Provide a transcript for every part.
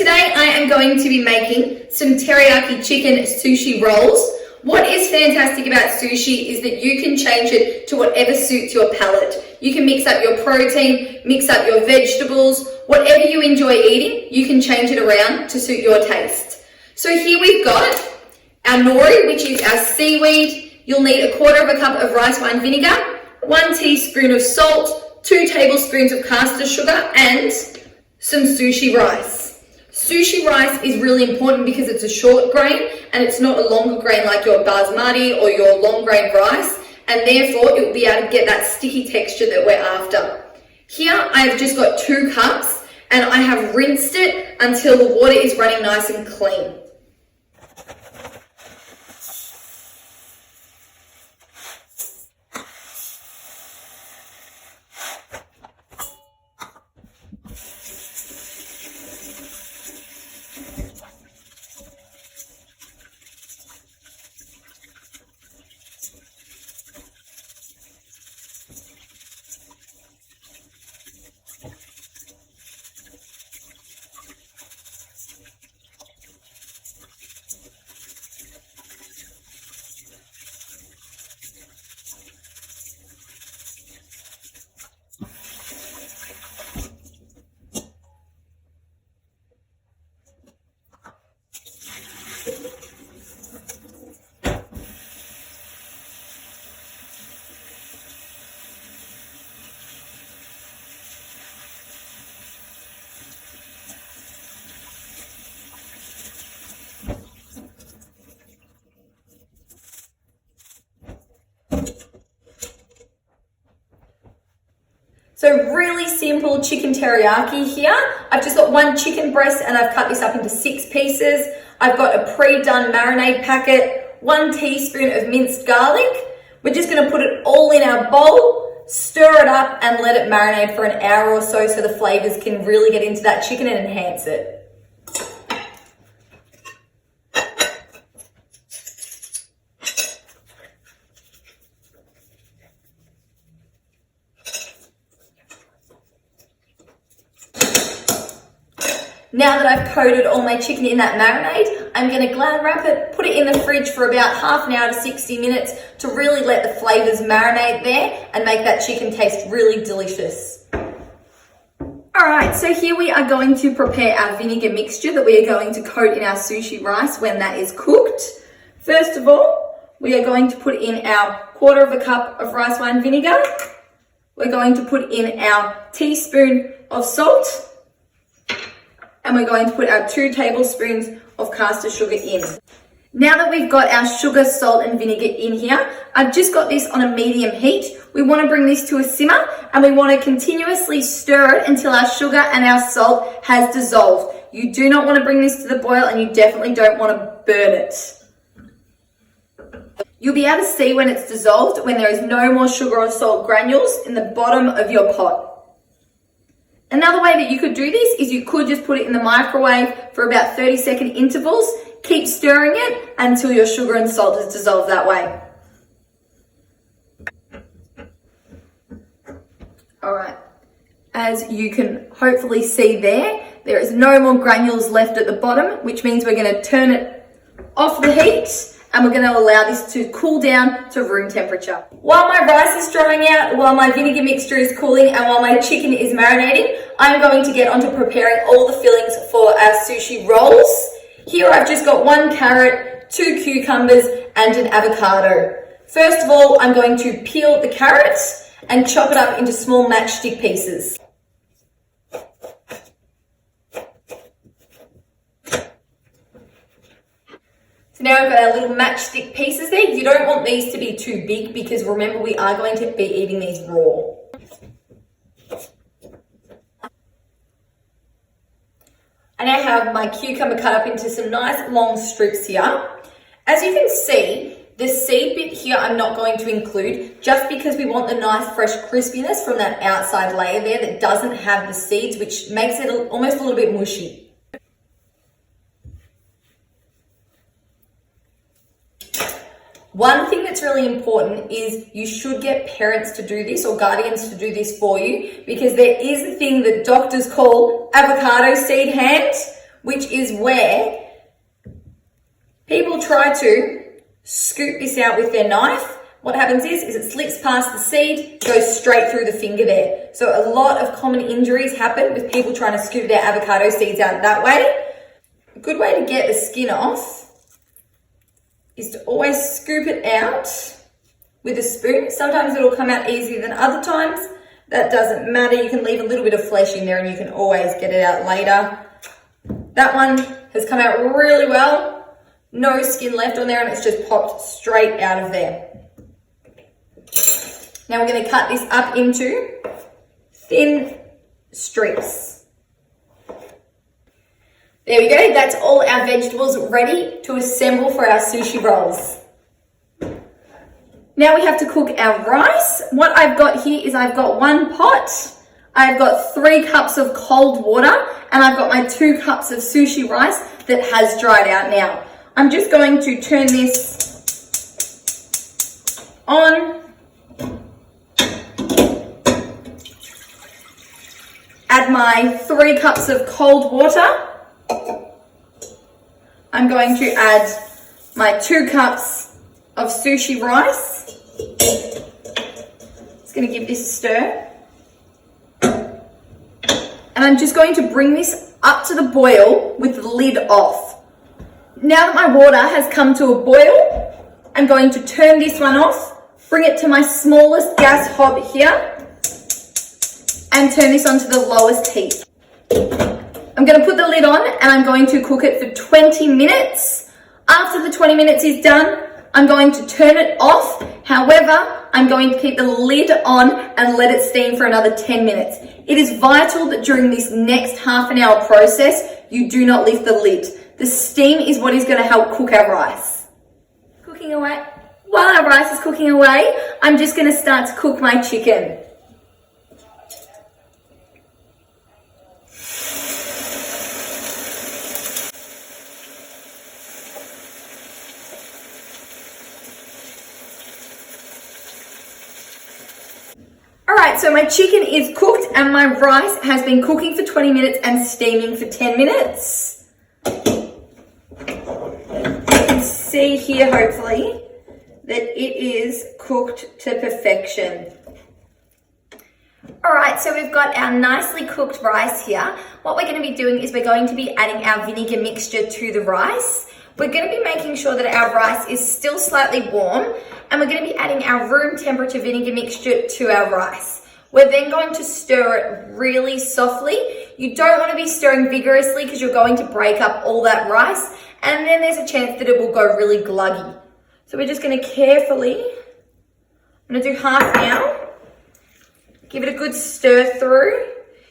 today I am going to be making some teriyaki chicken sushi rolls. What is fantastic about sushi is that you can change it to whatever suits your palate. You can mix up your protein, mix up your vegetables, whatever you enjoy eating, you can change it around to suit your taste. So here we've got our nori, which is our seaweed. You'll need a quarter of a cup of rice wine vinegar, 1 teaspoon of salt, 2 tablespoons of caster sugar, and some sushi rice. Sushi rice is really important because it's a short grain and it's not a longer grain like your basmati or your long grain rice, and therefore it will be able to get that sticky texture that we're after. Here I've just got 2 cups and I have rinsed it until the water is running nice and clean. So really simple chicken teriyaki here. I've just got 1 chicken breast and I've cut this up into 6 pieces. I've got a pre-done marinade packet, 1 teaspoon of minced garlic. We're just gonna put it all in our bowl, stir it up and let it marinate for an hour or so the flavors can really get into that chicken and enhance it. Now that I've coated all my chicken in that marinade, I'm going to Glad wrap it, put it in the fridge for about half an hour to 60 minutes to really let the flavors marinate there and make that chicken taste really delicious. Alright, so here we are going to prepare our vinegar mixture that we are going to coat in our sushi rice when that is cooked. First of all, we are going to put in our quarter of a cup of rice wine vinegar. We're going to put in our teaspoon of salt. And we're going to put our 2 tablespoons of caster sugar in. Now that we've got our sugar, salt and vinegar in here, I've just got this on a medium heat. We want to bring this to a simmer and we want to continuously stir it until our sugar and our salt has dissolved. You do not want to bring this to the boil and you definitely don't want to burn it. You'll be able to see when it's dissolved when there is no more sugar or salt granules in the bottom of your pot. Another way that you could do this is you could just put it in the microwave for about 30-second intervals. Keep stirring it until your sugar and salt is dissolved that way. Alright, as you can hopefully see there is no more granules left at the bottom, which means we're going to turn it off the heat and we're going to allow this to cool down to room temperature. While my rice is drying out, while my vinegar mixture is cooling, and while my chicken is marinating, I'm going to get onto preparing all the fillings for our sushi rolls. Here I've just got 1 carrot, 2 cucumbers, and an avocado. First of all, I'm going to peel the carrots and chop it up into small matchstick pieces. So now we've got our little matchstick pieces there. You don't want these to be too big because remember we are going to be eating these raw. I now have my cucumber cut up into some nice long strips here. As you can see, the seed bit here I'm not going to include just because we want the nice fresh crispiness from that outside layer there that doesn't have the seeds, which makes it almost a little bit mushy. One thing that's really important is you should get parents to do this or guardians to do this for you, because there is a thing that doctors call avocado seed hand, which is where people try to scoop this out with their knife. What happens is it slips past the seed, goes straight through the finger there. So a lot of common injuries happen with people trying to scoop their avocado seeds out that way. A good way to get the skin off is to always scoop it out with a spoon. Sometimes it'll come out easier than other times. That doesn't matter. You can leave a little bit of flesh in there and you can always get it out later. That one has come out really well. No skin left on there and it's just popped straight out of there. Now we're going to cut this up into thin strips. There we go. That's all our vegetables ready to assemble for our sushi rolls. Now we have to cook our rice. What I've got here is I've got 1 pot. I've got 3 cups of cold water and I've got my 2 cups of sushi rice that has dried out now. I'm just going to turn this on. Add my 3 cups of cold water. I'm going to add my 2 cups of sushi rice. Just going to give this a stir. And I'm just going to bring this up to the boil with the lid off. Now that my water has come to a boil, I'm going to turn this one off, bring it to my smallest gas hob here, and turn this onto the lowest heat. I'm going to put the lid on and I'm going to cook it for 20 minutes. After the 20 minutes is done, I'm going to turn it off. However, I'm going to keep the lid on and let it steam for another 10 minutes. It is vital that during this next half an hour process, you do not lift the lid. The steam is what is going to help cook our rice. Cooking away. While our rice is cooking away, I'm just going to start to cook my chicken. Alright, so my chicken is cooked and my rice has been cooking for 20 minutes and steaming for 10 minutes. You can see here, hopefully, that it is cooked to perfection. Alright, so we've got our nicely cooked rice here. What we're going to be doing is we're going to be adding our vinegar mixture to the rice. We're going to be making sure that our rice is still slightly warm, and we're going to be adding our room temperature vinegar mixture to our rice. We're then going to stir it really softly. You don't want to be stirring vigorously because you're going to break up all that rice, and then there's a chance that it will go really gluggy. So we're just going to carefully, I'm going to do half now. Give it a good stir through.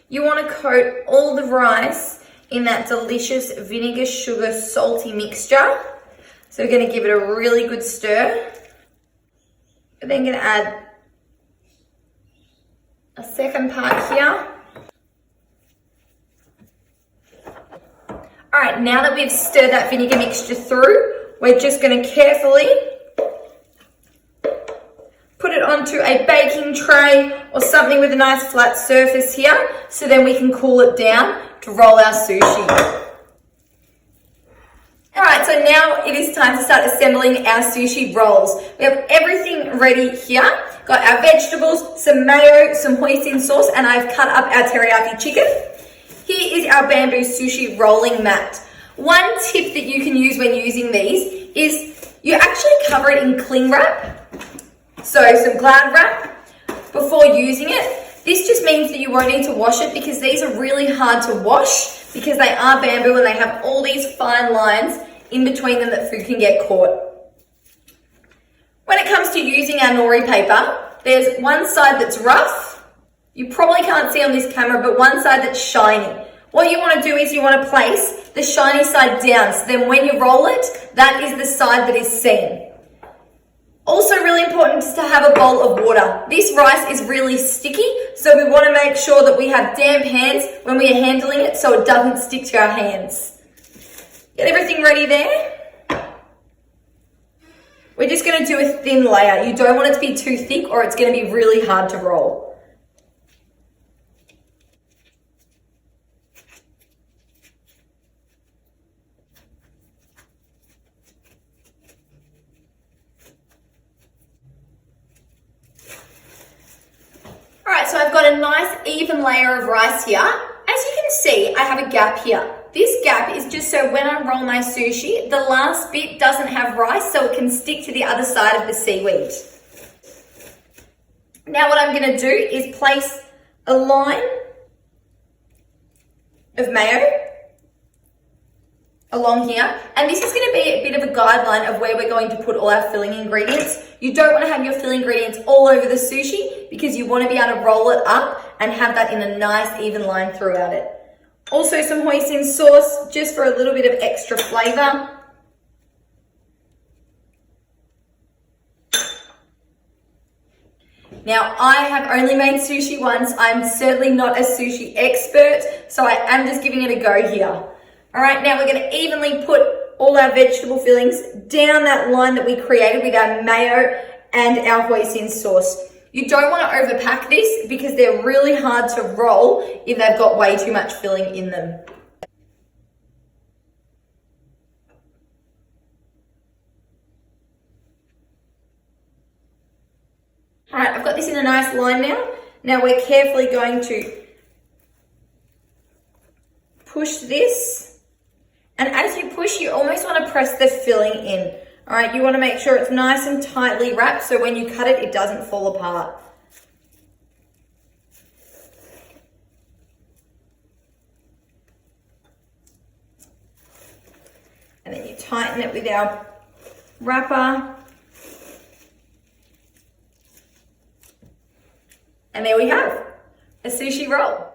You want to coat all the rice in that delicious vinegar, sugar, salty mixture. So we're going to give it a really good stir. We're then going to add a second part here. All right, now that we've stirred that vinegar mixture through, we're just going to carefully put it onto a baking tray or something with a nice flat surface here, so then we can cool it down to roll our sushi. All right, so now it is time to start assembling our sushi rolls. We have everything ready here. Got our vegetables, some mayo, some hoisin sauce, and I've cut up our teriyaki chicken. Here is our bamboo sushi rolling mat. One tip that you can use when using these is you actually cover it in cling wrap. So some Glad wrap before using it. This just means that you won't need to wash it because these are really hard to wash because they are bamboo and they have all these fine lines in between them that food can get caught. When it comes to using our nori paper, there's one side that's rough. You probably can't see on this camera, but one side that's shiny. What you want to do is you want to place the shiny side down, so then when you roll it, that is the side that is seen. Also really important is to have a bowl of water. This rice is really sticky, so we want to make sure that we have damp hands when we are handling it so it doesn't stick to our hands. Get everything ready there. We're just going to do a thin layer. You don't want it to be too thick or it's going to be really hard to roll. even layer of rice here. As you can see, I have a gap here. This gap is just so when I roll my sushi, the last bit doesn't have rice, so it can stick to the other side of the seaweed. Now what I'm going to do is place a line of mayo along here, and this is going to be a bit of a guideline of where we're going to put all our filling ingredients. You don't want to have your filling ingredients all over the sushi because you want to be able to roll it up and have that in a nice even line throughout it. Also some hoisin sauce just for a little bit of extra flavor. Now, I have only made sushi once. I'm certainly not a sushi expert, so I am just giving it a go here. All right, now we're going to evenly put all our vegetable fillings down that line that we created with our mayo and our hoisin sauce. You don't want to overpack this because they're really hard to roll if they've got way too much filling in them. All right, I've got this in a nice line now. Now we're carefully going to push this. And as you push, you almost want to press the filling in. All right, you want to make sure it's nice and tightly wrapped so when you cut it, it doesn't fall apart. And then you tighten it with our wrapper. And there we have a sushi roll.